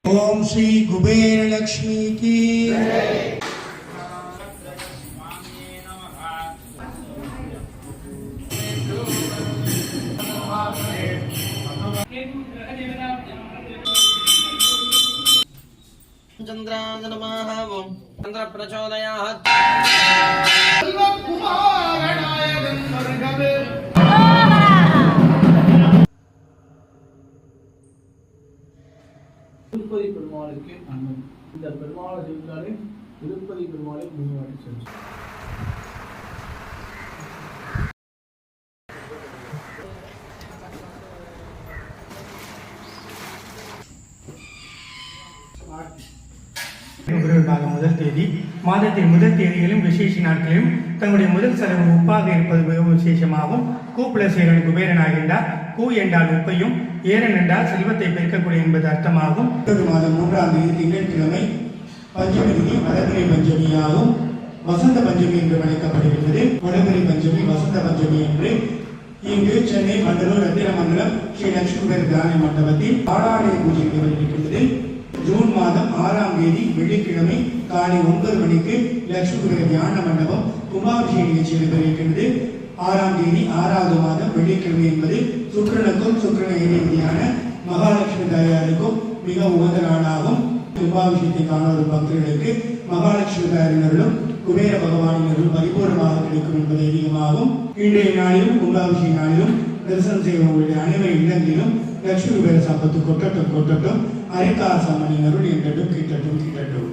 ओम श्री कुबेर लक्ष्मी की चंद्राय नमः। ओम चंद्र प्रचोदयात्। திருப்பதி பெருமாளுக்கு அண்ணன் இந்த பெருமாளை செய்தாலே திருப்பதி பெருமாளை முன்னாடி சென்று முதல் தேதி மாதத்தின் முதல் தேதியிலும் விசேஷ நாட்களிலும் தங்களுடைய முதல் செலவு உப்பாக இருப்பது மிகவும் விசேஷமாகும். கூ பிளஸ் ஏரன் குபேரனாகின்றார். கூ என்றால் உப்பையும், ஏரன் என்றால் செல்வத்தை பெருக்கக்கூடிய என்பது அர்த்தமாகும். மாதம் 3ஆம் தேதி திங்கட்கிழமை பஞ்சமி வளர்பிறை பஞ்சமியாகும். வசந்த பஞ்சமி என்று அழைக்கப்படுகின்றது. வளர்பிறை பஞ்சமி வசந்த பஞ்சமி என்று இங்கு சென்னை மண்டலூர் ரத்தினமங்கலம் ஸ்ரீ லட்சுமி தியான மண்டபத்தில் ஆடாலய பூஜை நடைபெறுகின்றது. ஜூன் மாதம் 6ஆம் தேதி வெள்ளிக்கிழமை காலை 9 மணிக்கு லட்சுமி தியான மண்டபம் கும்பாபிஷேக நிகழ்ச்சி நடைபெறுகின்றது. 6ஆம் தேதி 6வது மாதம் வெள்ளிக்கிழமை என்பது சுக்கிரனுக்கும் சுக்கிரன ஏதியான மகாலட்சுமி தாயாருக்கும் மிக உகந்த நாளாகும். கும்பாபிஷேகத்தை காண வரும் பக்தர்களுக்கு மகாலட்சுமி தாயாரினர்களும் குபேர பகவானினர்களும் பரிபூர்ணமாக கிடைக்கும் என்பது அதிகமாகும். இன்றைய நாளிலும் கும்பாபிஷேக நாளிலும் தரிசனம் செய்வர்களுடைய அனைவரின் இல்லங்களிலும் லட்சுமி குபேர சம்பத்து கொட்டட்டும் கொட்டட்டும். அரைக்காசம்மனின் அருள் என்றும் கிட்டட்டும் கிட்டட்டும்.